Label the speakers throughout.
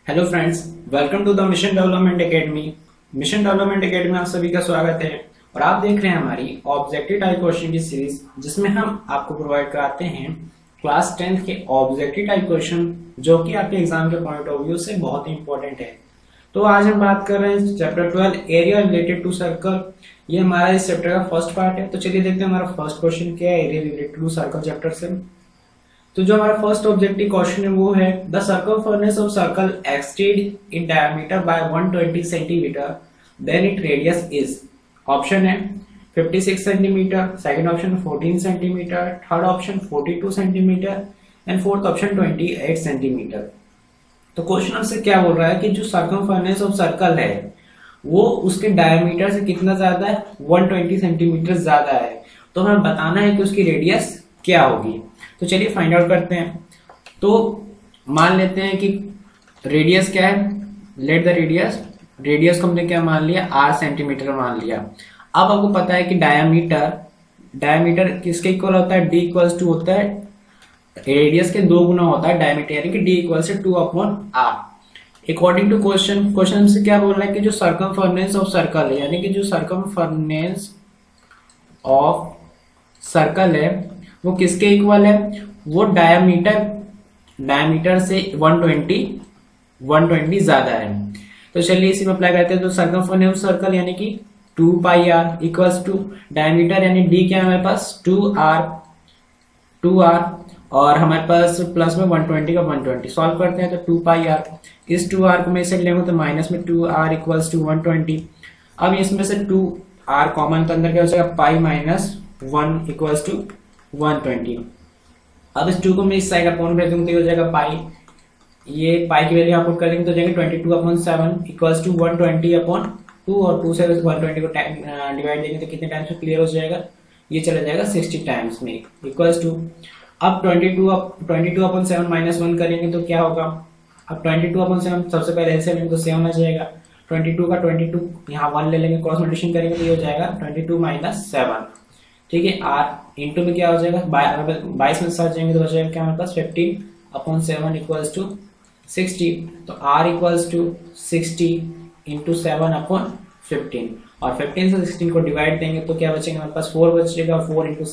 Speaker 1: Hello friends, welcome to the mission development academy. Mission development academy में आप सभी का स्वागत है और आप देख रहे हैं हमारी ऑब्जेक्टिव टाइप क्वेश्चन की सीरीज, जिसमें हम आपको प्रोवाइड कराते हैं क्लास 10th के ऑब्जेक्टिव टाइप क्वेश्चन, जो कि आपके एग्जाम के पॉइंट ऑफ व्यू से बहुत ही इंपॉर्टेंट है। तो आज हम बात कर रहे हैं chapter 12 area related to circle. ये हमारा इस चैप्टर का फर्स्ट पार्ट है। तो चलिए देखते हैं हमारा फर्स्ट क्वेश्चन क्या है area related to circle chapter से। तो जो हमारा फर्स्ट ऑब्जेक्टिव क्वेश्चन है वो है the circumference of circle extend in diameter by 120 centimetre, then it radius is. Option है 56 centimetre, second option 14 centimetre, third option 42 centimetre and fourth option 28 centimetre. तो question हमसे क्या बोल रहा है कि जो सर्कमफेरेंस ऑफ सर्कल है वो उसके डायमीटर से कितना ज्यादा है, 120 सेंटीमीटर ज्यादा है। तो हमें बताना है कि उसकी रेडियस क्या होगी। तो चलिए फाइंड आउट करते हैं। तो मान लेते हैं कि रेडियस क्या है, लेट द रेडियस को हमने क्या मान लिया, r सेंटीमीटर मान लिया। अब आपको पता है कि डायमीटर किसके इक्वल होता है, d इक्वल्स टू होता है रेडियस के 2 गुना होता है डायमीटर, यानी कि d इक्वल से 2/r। अकॉर्डिंग टू क्वेश्चन से क्या बोल रहा है कि जो सर्कमफेरेंस ऑफ सर्कल है, यानी कि जो सर्कमफेरेंस ऑफ सर्कल है वो किसके इक्वल है, वो डायमीटर से 120 ज्यादा है। तो चलिए इसी में अप्लाई करते हैं। तो सर्कमफेरेंस ऑफ सर्कल यानी कि 2 पाई r इक्वल्स टू डायमीटर यानी d क्या है हमारे पास 2r और हमारे पास प्लस में 120 का 120 सॉल्व करते हैं। तो 2 पाई r, इस 2r को मैं इसे लेंगे तो माइनस में 2r इक्वल्स टू 120। अब इसमें से 2r कॉमन, तो अंदर क्या हो जाएगा पाई माइनस 1 इक्वल्स टू 120। अब इस 2 को मैं इस साइड अपॉन कर दूंगा तो हो जाएगा पाई, ये पाई की वैल्यू आप पुट कर देंगे तो जाएगा 22/7 इक्वल्स टू 120/2 और 2 से 120 को डिवाइड देंगे तो कितने टाइम्स में क्लियर हो जाएगा, ये चला जाएगा 60 टाइम्स में इक्वल्स टू। अब 22/7 माइनस 1 करेंगे तो क्या होगा, अब 22/7 सबसे पहले ऐसे लेंगे तो 7 आ जाएगा, 22 का 22 यहाँ 1 ले लेंगे, क्रॉस मल्टीप्लिकेशन करेंगे तो ये हो जाएगा 22 - 7। ठीक है, r इंटू में क्या हो जाएगा 22 में 7 जाएंगे तो हो जाएगा क्या हमारे पास 15/7 इक्वल्स टू 60। तो r इक्वल्स टू 60 इंटू 7/15 और 15 से 16 को डिवाइड देंगे तो क्या बचेगा हमारे पास 4 बचेगा। 4 इंटू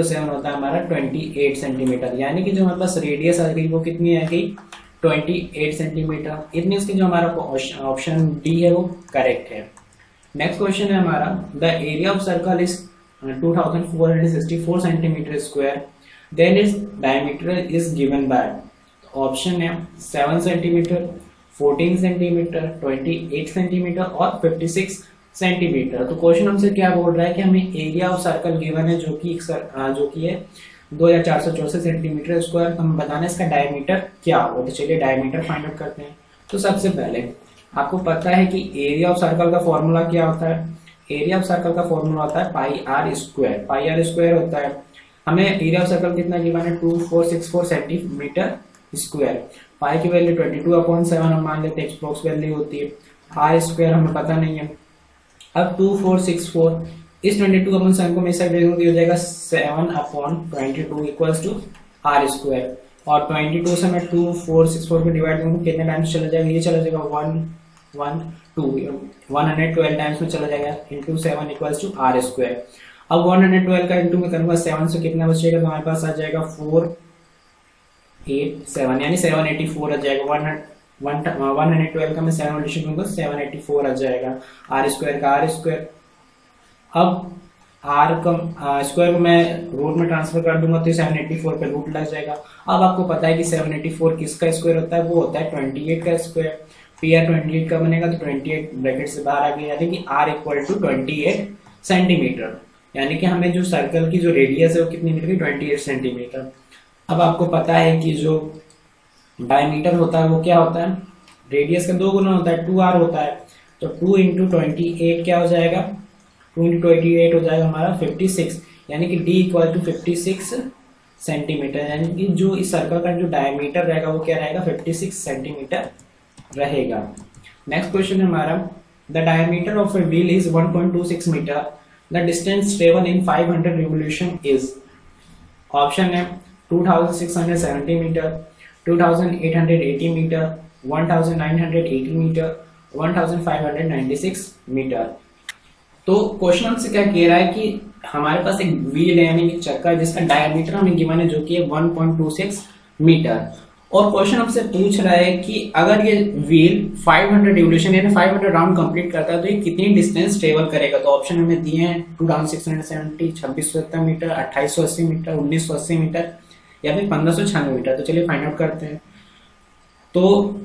Speaker 1: 7 होता है हमारा 28 सेंटीमीटर, यानी कि जो हमारे पास रेडियस आ गई वो कितनी आ गई 28 सेंटीमीटर। इतनी इसकी जो हमारा ऑप्शन डी है वो करेक्ट है। नेक्स्ट क्वेश्चन है हमारा the area of circle is 2464 centimetre square, then is diameter is given by. Option है 7 सेंटीमीटर, 14 सेंटीमीटर, 28 सेंटीमीटर और 56 सेंटीमीटर। तो क्वेश्चन हमसे क्या बोल रहा है कि हमें एरिया ऑफ सर्कल गिवन है जो कि है 2464 सेंटीमीटर स्क्वायर। हम बताना है इसका डायमीटर क्या होगा। तो चलिए डायमीटर फाइंड आउट करते हैं। तो सबसे पहले आपको पता है कि एरिया ऑफ सर्कल का फॉर्मूला क्या होता है, एरिया ऑफ सर्कल का फॉर्मूला होता है पाई आर स्क्वायर होता है। हमें एरिया ऑफ सर्कल कितना गिवन है 2464 सेंटीमीटर स्क्वायर। पाई की वैल्यू 22/7 हम मान लेते हैं, एक्सप्रोक्स वैल्यू होती है, आर स्क्वायर हमें पता नहीं है। अब 2464 इस 22/7 को मैं इस साइड ले लूंगा, हो जाएगा 7/22 इक्वल्स टू आर स्क्वायर और 22 से मैं 2464 को डिवाइड करूंगा कितने टाइम्स चला जाएगा, ये चला जाएगा 112 टाइम्स में चला जाएगा into 7 equals to r square. अब 112 का इंटू में करूंगा 7 से कितना बचेगा तो हमारे पास आ जाएगा 487 यानी 784 आ जाएगा। 112 का मैं 7 मल्टीप्लिकेशन करूंगा 784 आ जाएगा आर स्क्वायर का आर स्क्वायर। अब आर का स्क्वायर को मैं रूट में ट्रांसफर कर दूंगा तो 784 पे रूट लग जाएगा। अब आपको पता है कि 784 किसका स्क्वायर होता है, वो होता है 28 का स्क्वायर। PR 28 का बनेगा तो 28 ब्रैकेट से बाहर आ गया, यानी कि r इक्वल टू 28 सेंटीमीटर, यानी कि हमें जो सर्कल की जो रेडियस है वो कितनी मिल गई 28 सेंटीमीटर। अब आपको पता है कि जो डायमीटर होता है वो क्या होता है, रेडियस का 2 गुना होता है, 2r होता है। तो 2 इंटू 28 क्या हो जाएगा, 2 इंटू 28 हो जाएगा हमारा 56, यानी कि d इक्वल टू 56 सेंटीमीटर, यानी कि जो इस सर्कल का जो डायमीटर रहेगा वो क्या रहेगा 56 सेंटीमीटर रहेगा। नेक्स्ट क्वेश्चन है हमारा the diameter of a wheel is 1.26 metre, the distance travel in 500 revolution is. Option है 2670 मीटर, 2880 मीटर, 1980 मीटर, 1596 मीटर। तो क्वेश्चन हमसे क्या कह रहा है कि हमारे पास एक व्हील है यानी कि चक्का है जिसका डायमीटर हमें गिवन है जो कि है 1.26 मीटर, और क्वेश्चन हमसे पूछ रहा है कि अगर ये व्हील 500 रिवोल्यूशन यानी 500 राउंड कंप्लीट करता है तो ये कितनी डिस्टेंस ट्रेवल करेगा। तो ऑप्शन हमें दिए हैं 2670, 2670 मीटर, 2880 मीटर, 1980 मीटर या फिर 1596 मीटर। तो चलिए फाइंड आउट करते हैं। तो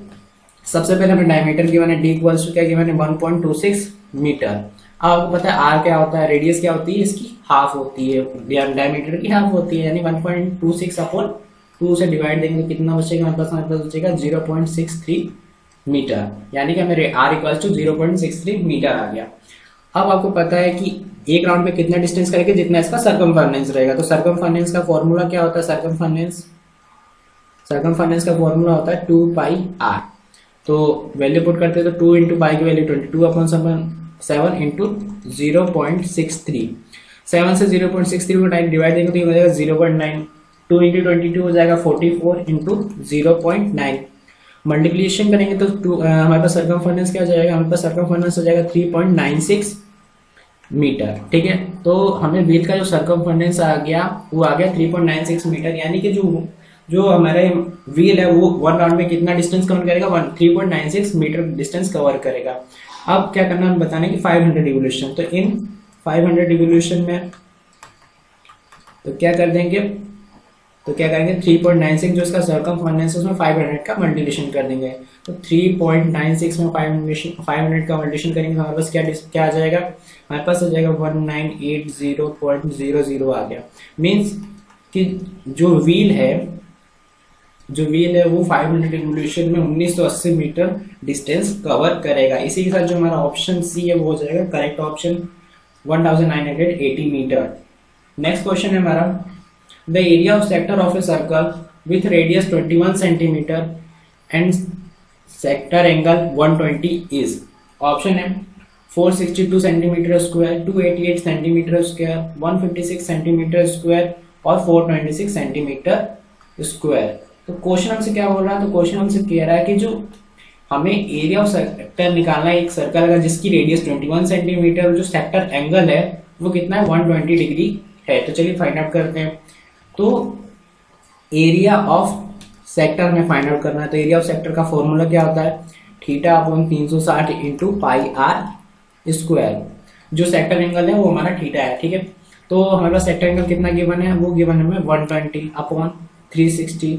Speaker 1: सबसे पहले हमें डायमीटर गिवन है, डी इक्वल्स टू क्या गिवन है 1.26 मीटर। आपको पता है आर क्या होता है, रेडियस क्या होती है, इसकी हाफ होती है, डायमीटर की हाफ होती है, यानी 1.26 अपॉन 2 से डिवाइड देंगे तो कितना बचेगा हमारे पास बचेगा 0.63 मीटर, यानी कि हमें आर इक्वल्स टू 0.63 मीटर आ गया। अब आपको पता है कि एक राउंड में कितना डिस्टेंस करेगा जितना इसका सरकमफेरेंस रहेगा। तो सरकमफेरेंस का फॉर्मूला क्या होता है, सरकमफेरेंस का फॉर्मूला होता है 2 पाई आर। तो वैल्यू पुट करते हैं तो 2 इंटू पाई की वैल्यू 22/7 इंटू 0.63, 7 से 0.63 को टाइम डिवाइड देंगे तो ये हो जाएगा 0.9, 2 इंटू 22 हो जाएगा 44 इंटू 0.9, मल्टीप्लीकेशन करेंगे तो हमारे पास सरकमफेरेंस क्या हो जाएगा, हमारे पास सरकमफेरेंस हो जाएगा 3.96 मीटर। ठीक है, तो हमें व्हील का जो सरकमफेरेंस आ गया वो आ गया 3.96 मीटर, यानी कि जो हमारे व्हील है वो 1 राउंड में कितना डिस्टेंस कवर करेगा, 3.96 मीटर डिस्टेंस कवर करेगा। अब क्या करना है बताने की 500 रिवोल्यूशन, तो इन 500 रिवोल्यूशन में तो क्या कर देंगे, तो क्या करेंगे 3.96 जो इसका सरकमफेरेंस है उसमें 500 का मल्टीप्लिकेशन कर देंगे। तो 3.96 में 500 का मल्टीप्लिकेशन करेंगे तो हमारे पास क्या आ जाएगा, हमारे पास आ जाएगा 1980.00 आ गया। मीन्स कि जो व्हील है वो 500 रिवोल्यूशन में 1980 मीटर डिस्टेंस कवर करेगा। इसी के साथ जो हमारा ऑप्शन सी है वो हो जाएगा correct option 1980 metre. Next question है हमारा, the area of sector of a circle with radius 21 centimetre and sector angle 120 is. Option है 462 centimetre square, 288 centimetre square, 156 centimetre square और 426 सेंटीमीटर स्क्वायर। तो क्वेश्चन हमसे क्या बोल रहा है, तो क्वेश्चन हमसे कह रहा है कि जो हमें एरिया ऑफ सेक्टर निकालना है एक सर्कल का जिसकी रेडियस 21 सेंटीमीटर और जो सेक्टर एंगल है वो कितना है 120 डिग्री है। तो चलिए फाइंड आउट करते हैं। तो एरिया ऑफ सेक्टर हमें फाइंड आउट करना है, तो एरिया ऑफ सेक्टर का फॉर्मूला क्या होता है, theta upon 360 into pi r square. जो सेक्टर एंगल है वो हमारा थीटा है। ठीक है, तो हमारे पास सेक्टर एंगल कितना गिवन है, वो गिवन है हमें 120 अपॉन 360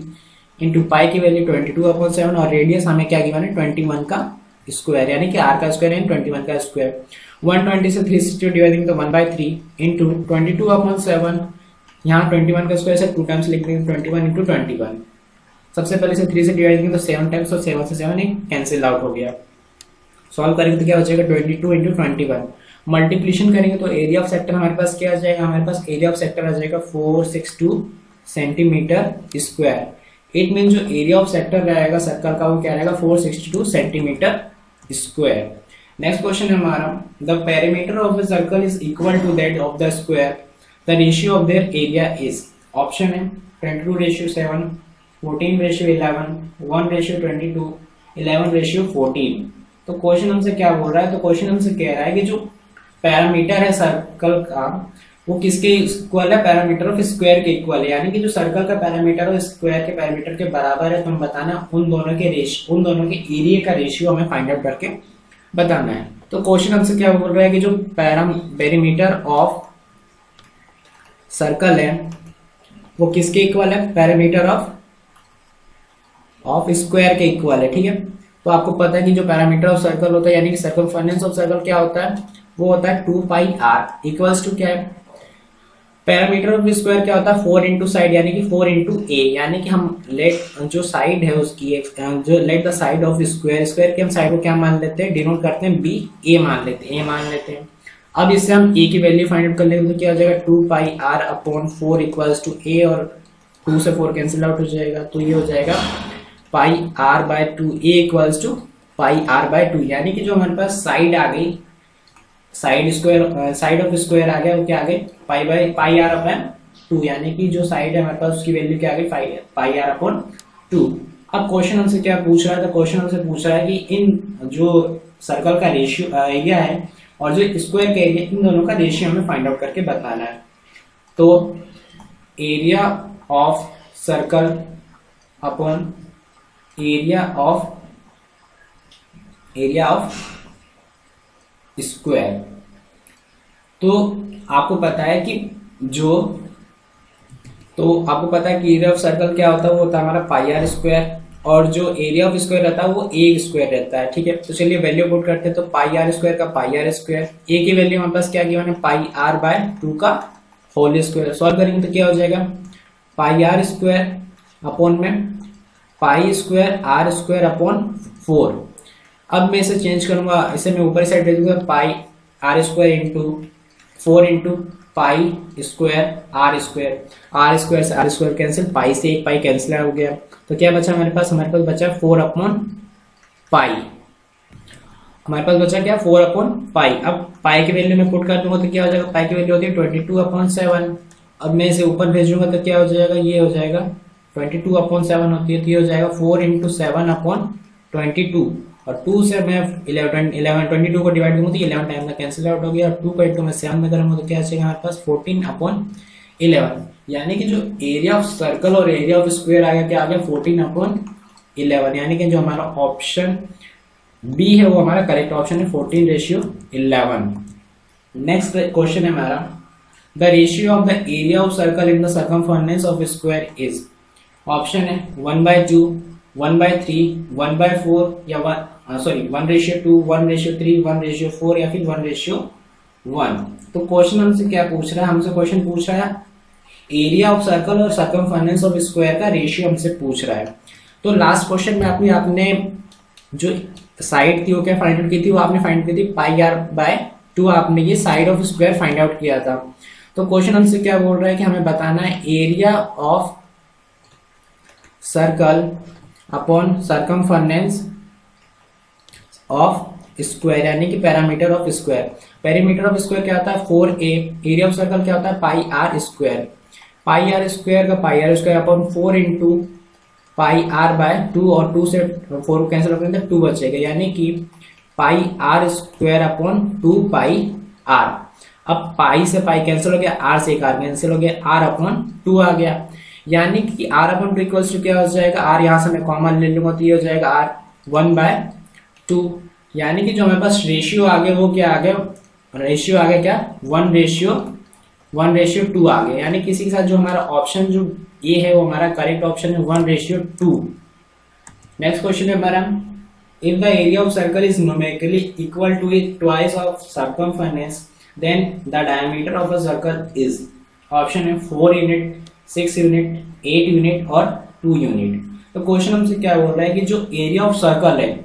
Speaker 1: इंटू पाई की वैल्यू 22/7 और रेडियस हमें क्या गिवन है 21 का स्क्वायर, यानी कि आर का स्क्वायर यानी 21 का स्क्वायर। 120 से 360 डिवाइडिंग तो 1/3 इंटू 22/7, यहाँ 21 का स्क्वायर से 2 टाइम्स लिख देंगे 21 इंटू 21। सबसे पहले से 3 से डिवाइड करेंगे तो 7 टाइम्स, तो 7 से 7 कैंसिल आउट हो गया। सॉल्व करेंगे तो क्या हो जाएगा 22 इंटू 21। मल्टीप्लीकेशन करेंगे तो एरिया ऑफ सेक्टर हमारे पास क्या आ जाएगा, हमारे पास एरिया ऑफ सेक्टर आ जाएगा 462 सेंटीमीटर स्क्वायर। इट मीन जो एरिया ऑफ सेक्टर रहेगा सर्कल का वो क्या रहेगा 462 सेंटीमीटर स्क्वायर। नेक्स्ट क्वेश्चन है हमारा, the perimeter of the circle is equal to that of the square, the ratio of their area is. Option है 22:7, 14:11, 1:22, 11:14। तो क्वेश्चन हमसे क्या बोल रहा है, तो क्वेश्चन हमसे कह रहा है कि जो पैरामीटर है सर्कल का वो किसके इक्वल है, पैरामीटर ऑफ स्क्वायर के इक्वल है, यानी कि जो सर्कल का पैरामीटर और स्क्वायर के पैरामीटर के बराबर है। तो हम बताना उन दोनों के एरिया का रेशियो हमें फाइंड आउट करके बताना है। तो क्वेश्चन हमसे क्या बोल रहा है कि जो पेरीमीटर ऑफ सर्कल है वो किसके इक्वल है, पैरामीटर ऑफ स्क्वायर के इक्वल है। ठीक है, तो आपको पता है कि जो पैरामीटर ऑफ सर्कल होता है यानी कि सर्कमफेरेंस ऑफ सर्कल क्या होता है, वो होता है 2 पाई आर इक्वल्स टू क्या है, पैरामीटर ऑफ स्क्वायर क्या होता है 4 इंटू साइड यानी कि 4 इंटू ए, यानी कि हम लेट जो साइड है उसकी जो let the side of square के हम साइड को क्या मान लेते हैं, डिनोट करते हैं बी ए मान लेते हैं। अब इससे हम ए की वैल्यू फाइंड आउट कर लेंगे तो क्या हो जाएगा 2 pi are upon 4 equals to ए, और 2 से 4 कैंसिल आउट हो जाएगा, तो ये हो जाएगा pi r by 2 A equals to pi r by 2, यानी कि जो हमारे पास साइड आ गई साइड ऑफ स्क्वायर आ गया वो क्या आ गई पाई आर अपॉन 2, यानी कि जो साइड है हमारे पास उसकी वैल्यू क्या आ गई पाई आर अपॉन 2। अब क्वेश्चन हमसे क्या पूछ रहा है, तो क्वेश्चन हमसे पूछ रहा है कि इन जो सर्कल का रेशियो एरिया है और जो स्क्वायर का एरिया, इन दोनों का रेशियो हमें फाइंड आउट करके बताना है। तो area of circle upon area of square. तो आपको पता है कि आपको पता है कि एरिया ऑफ सर्कल क्या होता है, वो होता है हमारा पाई आर स्क्वायर, और जो एरिया ऑफ स्क्वायर रहता है वो ए स्क्वायर रहता है। ठीक है, तो चलिए वैल्यू पुट करते हैं। तो पाई आर स्क्वायर का पाई आर स्क्वायर, ए की वैल्यू हमारे पास क्या गिवन है, पाई आर बाय 2 का होल स्क्वायर। सॉल्व करेंगे तो क्या हो जाएगा, पाई आर स्क्वायर अपॉन में pi square r square upon 4। अब मैं इसे चेंज करूंगा, इसे मैं ऊपर साइड भेज दूंगा, pi r square into 4 into pi square r square से आर स्क्वायर कैंसिल, पाई से एक पाई कैंसिल हो गया। तो क्या बचा हमारे पास बचा 4 अपॉन पाई। हमारे पास बचा क्या, 4 अपॉन पाई। अब पाई की वैल्यू में पुट कर दूंगा तो क्या हो जाएगा, पाई की वैल्यू होती है 22 अपॉन 7। अब मैं इसे ऊपर भेजूंगा तो क्या हो जाएगा, ये हो जाएगा 22 अपॉन 7 होती है, तो ये हो जाएगा 4 इंटू 7 अपॉन 22, और 2 से मैं 11 22 को डिवाइड दूंगा तो 11 टाइम का कैंसिल आउट हो गया, और 2 को इंटू में 7 में करूंगा तो क्या आएगा हमारे पास 14 अपॉन 11। यानी कि जो एरिया ऑफ सर्कल और एरिया ऑफ स्क्वायर आ गया, क्या आ गया 14 अपॉन 11। यानी कि जो हमारा ऑप्शन बी है वो हमारा करेक्ट ऑप्शन है, 14:11। नेक्स्ट क्वेश्चन है हमारा, the ratio of the area of circle in the circumference of square is. Option है 1/2, 1/3, 1/4 या 1:2, 1:3, 1:4 या फिर 1:1। तो क्वेश्चन हमसे क्या पूछ रहा है, हमसे क्वेश्चन पूछ रहा है एरिया ऑफ सर्कल और सर्कमफरेंस ऑफ स्क्वायर का रेशियो हमसे पूछ रहा है। तो लास्ट क्वेश्चन में आपने जो साइड थी वो क्या फाइंड आउट की थी, वो आपने फाइंड की थी पाई आर बाय 2, आपने ये side of square find out किया था। तो क्वेश्चन हमसे क्या बोल रहा है कि हमें बताना है area of circle upon circumference of square, यानी कि parameter of square. Parameter of square क्या होता है 4a, एरिया ऑफ सर्कल क्या होता है pi r square. Pi r square का pi r square upon 4 into pi r by 2, और 2 से 4 कैंसिल हो गया तो 2 बचेगा, यानी कि pi r square upon 2 pi r. अब पाई से पाई कैंसिल हो गया, आर से एक आर कैंसिल हो गया, आर अपॉन 2 आ गया, यानी कि आर अपॉन 2 इक्वल्स टू क्या हो जाएगा, आर यहाँ से मैं कॉमन ले लूंगा तो ये हो जाएगा आर 1/2। यानी कि जो हमारे पास रेशियो आ गया वो क्या आ गया, रेशियो आ गया क्या 1:2 आ गया। यानी किसी के साथ जो हमारा ऑप्शन जो ये है वो हमारा करेक्ट ऑप्शन है 1:2। नेक्स्ट क्वेश्चन है हमारा, if the area of circle is numerically equal to twice of circumference then the diameter of a circle is. Option है 4 यूनिट, 6 यूनिट, 8 यूनिट और 2 यूनिट। तो क्वेश्चन हमसे क्या बोल रहा है कि जो एरिया ऑफ सर्कल है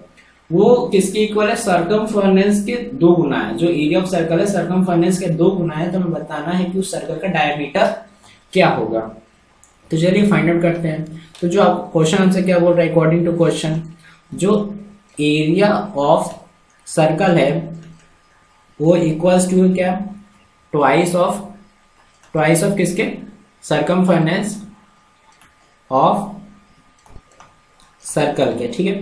Speaker 1: वो किसके इक्वल है, सर्कमफरेंस के 2 गुना है। जो एरिया ऑफ सर्कल है सर्कमफरेंस के 2 गुना है, तो हमें बताना है कि उस सर्कल का डायमीटर क्या होगा। तो चलिए फाइंड आउट करते हैं। तो जो आप क्वेश्चन हमसे क्या बोल रहा है, अकॉर्डिंग टू क्वेश्चन जो एरिया ऑफ सर्कल है वो इक्वल्स टू क्या, ट्वाइस ऑफ किसके, सर्कमफरेंस ऑफ सर्कल के। ठीक है,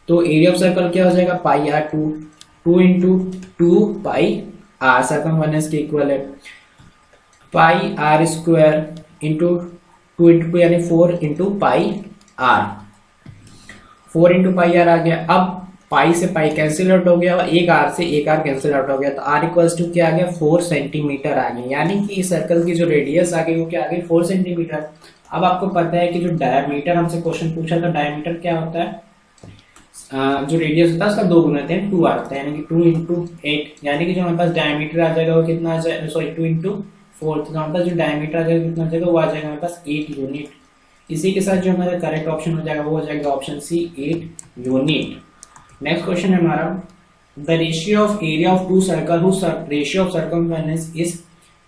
Speaker 1: तो एरिया ऑफ सर्कल क्या हो जाएगा pi r 2 into 2 pi r, circumference के इक्वल है pi r square into 2 into 2 यानी 4 into pi r. 4 into pi r आ गया। अब पाई से पाई कैंसिल आउट हो गया और एक आर से एक आर कैंसिल आउट हो गया, तो आर इक्वल्स टू क्या आ गया 4 सेंटीमीटर आ गया। यानी कि इस सर्कल की जो रेडियस आ गई वो क्या आ गई 4 सेंटीमीटर। अब आपको पता है कि जो डायमीटर हमसे क्वेश्चन पूछा था, डायमीटर क्या होता है, जो रेडियस होता है उसका 2 गुना होते हैं, 2 आता है, यानी कि 2 इंटू 8, यानी कि जो हमारे पास डायमीटर आ जाएगा वो कितना आ जाएगा, सॉरी 2 इंटू 4, तो हमारे पास जो डायमीटर आ जाएगा कितना आ जाएगा, वो आ जाएगा हमारे पास 8 यूनिट। इसी के साथ जो हमारा करेक्ट ऑप्शन हो जाएगा वो हो जाएगा option C 8 unit. Next question है हमारा, the ratio of area of 2 circle whose ratio of circumference is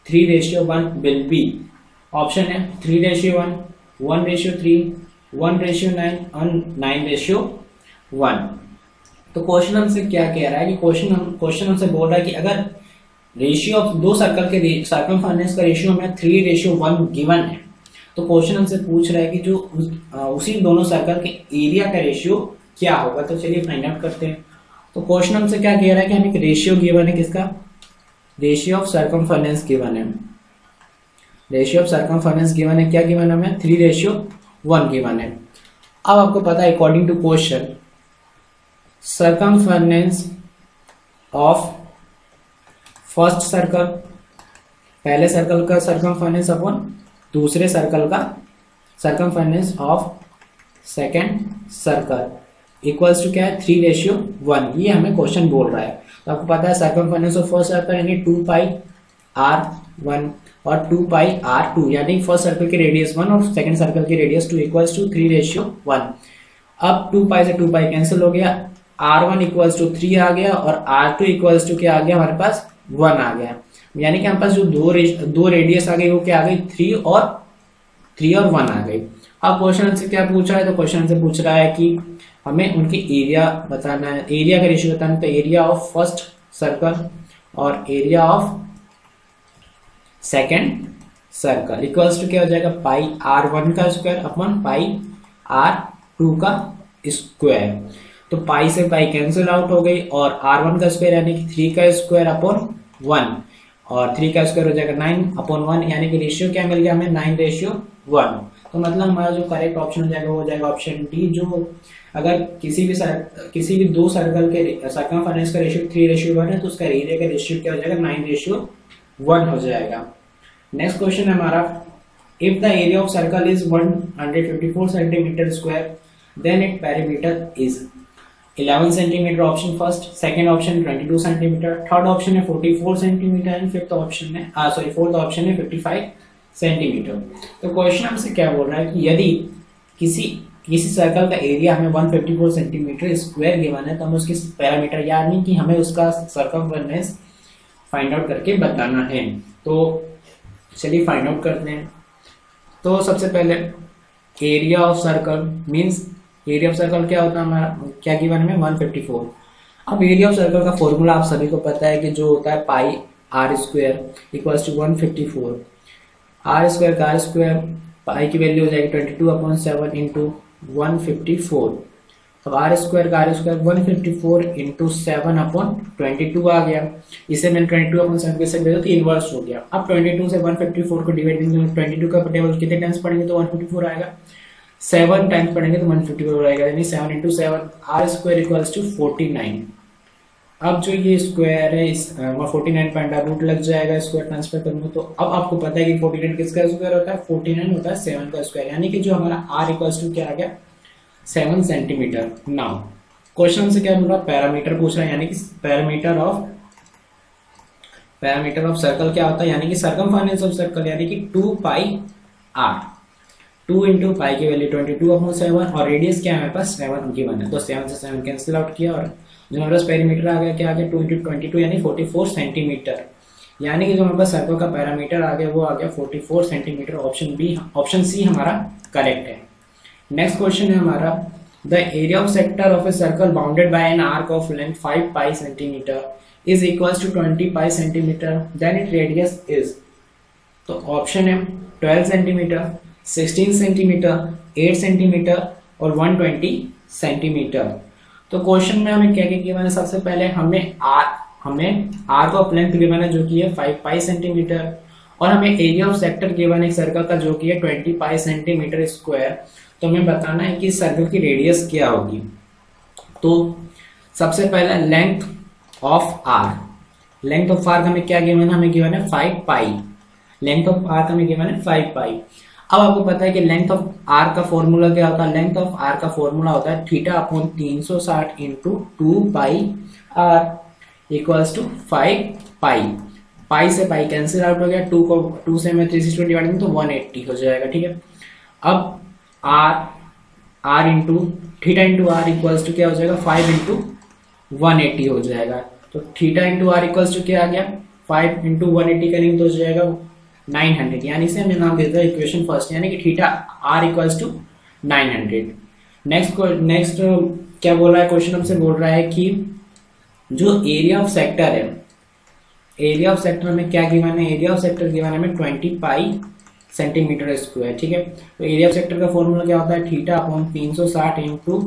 Speaker 1: 3:1 will be. Option है 3:1, 1:3, 1:9 और 9:1। तो क्वेश्चन हमसे क्या कह रहा है कि क्वेश्चन हमसे बोल रहा है कि अगर रेशियो ऑफ 2 सर्कल के सर्कमफरेंस का रेशियो हमें 3:1 गिवन है, तो क्वेश्चन हमसे पूछ रहा है कि जो उसी दोनों सर्कल के एरिया का रेशियो क्या होगा। तो चलिए फाइंड आउट करते हैं। तो क्वेश्चन हमसे क्या कह रहा है कि हमें एक रेशियो गिवन है, किसका, रेशियो ऑफ सर्कमफरेंस गिवन है। रेशियो ऑफ सर्कमफरेंस गिवन है, क्या गिवन है हमें, 3:1 गिवन है। अब आपको पता है according to question circumference of first circle, पहले सर्कल का सर्कमफरेंस अपॉन दूसरे सर्कल का circumference of second circle equals to क्या है, 3:1। ये हमें क्वेश्चन बोल रहा है। तो आपको पता है सर्कमफरेंस ऑफ फर्स्ट सर्कल यानी 2πr1 और 2πr2, यानी फर्स्ट सर्कल की रेडियस 1 और सेकंड सर्कल की रेडियस 2 इक्वल्स टू 3:1। अब 2π से 2π कैंसिल हो गया, r1 इक्वल्स टू 3 आ गया और r2 इक्वल्स टू क्या आ गया, हमारे पास 1 आ गया। यानी कि हमारे पास जो दो रेडियस आ गई वो क्या आ गई, 3 और 1 आ गई। अब क्वेश्चन से क्या पूछा है, तो क्वेश्चन से पूछ रहा है कि हमें उनके एरिया बताना है, एरिया का रेशियो बताना है। तो एरिया ऑफ फर्स्ट सर्कल और area of second circle equals to क्या हो जाएगा, πr1 का स्क्वायर अपॉन πr2 का स्क्वायर। तो पाई से पाई कैंसिल आउट हो गई और r1 का स्क्वायर यानी कि 3 का स्क्वायर अपॉन 1 और 3 का स्क्वायर हो जाएगा 9 अपॉन 1, यानी कि रेशियो क्या मिल गया हमें, 9:1। तो मतलब हमारा जो करेक्ट ऑप्शन हो जाएगा वो हो जाएगा ऑप्शन डी। जो अगर किसी भी दो सर्कल के सर्कमफरेंस का रेशियो 3:1 है तो उसका एरिया का रेशियो क्या हो जाएगा, 9:1 हो जाएगा। नेक्स्ट क्वेश्चन है हमारा, if the area of circle is 154 centimetre square then it perimeter is 11 centimetre option first, second option 22 centimetre, third option है 44 सेंटीमीटर एंड फोर्थ ऑप्शन है 55 सेंटीमीटर। तो क्वेश्चन हमसे क्या बोल रहा है कि यदि किसी सर्कल का एरिया हमें 154 सेंटीमीटर स्क्वायर गिवन है तो हमें उसके पैरामीटर यानी कि हमें उसका सर्कमफरेंस फाइंड आउट करके बताना है। तो चलिए फाइंड आउट करते हैं। तो सबसे पहले area of circle means area of circle क्या होता है हमारा, क्या गिवन है 154। अब एरिया ऑफ सर्कल का फॉर्मूला आप सभी को पता है कि जो होता है pi r square equals to 154। R square का आर स्क्वायर पाई की वैल्यू हो जाएगी 22/7 इंटू 154। अब आर स्क्वायर का आर स्क्वायर 154 इंटू 7/22 आ गया। इसे मैंने 22/7 के साथ भेजा तो इनवर्स हो गया। अब 22 से 154 को डिवाइड करेंगे, 22 का टेबल कितने टाइम्स पढ़ेंगे तो 154 आएगा, 7 टाइम्स पढ़ेंगे तो 154 आएगा, यानी 7 into 7 r square equals to 49। अब जो ये स्क्वायर है इस 49 पॉइंट रूट लग जाएगा स्क्वायर ट्रांसफर करूंगा। तो अब आपको पता है कि 49 किसका स्क्वायर होता है, 49 होता है 7 का स्क्वायर, यानी कि जो हमारा आर इक्वल्स टू क्या आ गया 7 सेंटीमीटर। नाउ क्वेश्चन से क्या बोल रहा है, पैरामीटर पूछ रहा है, यानी कि पैरामीटर ऑफ सर्कल क्या होता है, यानी कि सर्कमफरेंस ऑफ सर्कल यानी कि 2πr, 2 इंटू पाई की वैल्यू 22/7 और रेडियस क्या है हमारे पास 7 गिवन है। तो 7 से 7 कैंसिल आउट किया और जो हमारे पास पेरीमीटर आ गया क्या आ गया 2 इंटू 22 यानी 44 सेंटीमीटर, यानी कि जो हमारे पास सर्कल का पैरामीटर आ गया वो आ गया 44 सेंटीमीटर। ऑप्शन सी हमारा करेक्ट है। नेक्स्ट क्वेश्चन है हमारा, the area of sector of a circle bounded by an arc of length 5π centimetre is equals to 20π centimetre then it radius is. तो ऑप्शन है 12 सेंटीमीटर, 16 सेंटीमीटर, 8 सेंटीमीटर और 120 centimetre. तो question में हमें क्या क्या गिवन है, सबसे पहले हमें आर्क ऑफ लेंथ गिवन है जो कि है 5π सेंटीमीटर और हमें एरिया ऑफ सेक्टर गिवन है सर्कल का जो कि है 20π सेंटीमीटर स्क्वायर। तो हमें बताना है कि सर्कल की रेडियस क्या होगी। तो सबसे पहले लेंथ ऑफ आर हमें क्या गिवन है, हमें गिवन है 5π। लेंथ ऑफ आर हमें गिवन है 5π। अब आपको पता है कि लेंथ ऑफ आर का फॉर्मूला क्या होता है, लेंथ ऑफ आर का फॉर्मूला होता है θ/360 इंटू 2πr इक्वल्स टू 5π। पाई से पाई कैंसिल आउट हो गया, 2 से मैं 360 डिवाइड तो 180 हो जाएगा, ठीक है। अब r into theta into r equals to क्या हो जाएगा 5 इंटू 180 हो जाएगा। तो theta into r equals to क्या आ गया 5 इंटू 180 करेंगे तो हो जाएगा 900, यानी से हमने नाम देता है इक्वेशन फर्स्ट, यानी कि theta are equals to 900। Next क्या बोल रहा है क्वेश्चन, हमसे बोल रहा है कि जो एरिया ऑफ सेक्टर है, एरिया ऑफ सेक्टर में क्या गिवन है, एरिया ऑफ सेक्टर गिवन है हमें 20π सेंटीमीटर स्क्वायर। ठीक है, तो एरिया ऑफ सेक्टर का फॉर्मूला क्या होता है, theta upon 360 into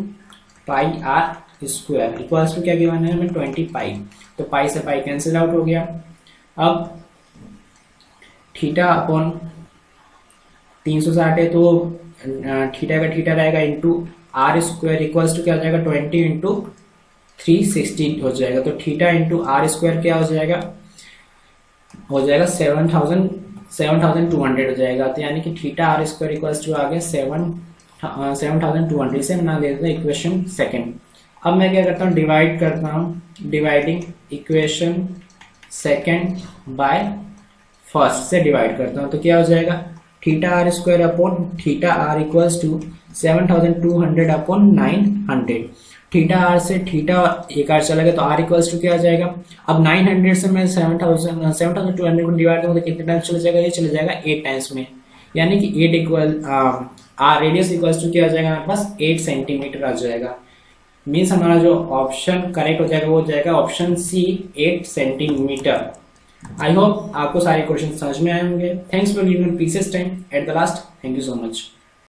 Speaker 1: pi r square equals to क्या गिवन है हमें 20 पाई। तो पाई से पाई कैंसिल आउट हो गया। अब थीटा अपॉन 360 है तो थीटा का थीटा रहेगा into R square equals to क्या हो जाएगा 20 इंटू 360 हो जाएगा। तो थीटा इंटू आर स्क्वायर क्या हो जाएगा 7200 हो जाएगा। तो यानी कि theta are square equals to आ गया 7200। इसे बना देते हैं इक्वेशन सेकंड। अब मैं क्या करता हूँ, डिवाइड करता हूँ, dividing equation second by first से डिवाइड करता हूँ। तो क्या हो जाएगा theta are square upon theta are equals to 7200 upon 900। Theta R से थीटा एक आर चला गया तो आर इक्वल्स टू क्या आ जाएगा। अब 900 से मैं 7200 को डिवाइड करूँ तो कितने टाइम्स चला जाएगा, ये चला जाएगा 8 टाइम्स में, यानी कि 8 equal R radius equals to क्या आ जाएगा हमारे पास 8 सेंटीमीटर आ जाएगा। मीन्स हमारा जो ऑप्शन करेक्ट हो जाएगा वो हो जाएगा option C 8 centimetre. I hope आपको सारे क्वेश्चन समझ में आए होंगे। Thanks for giving pieces time at the last. Thank you so much.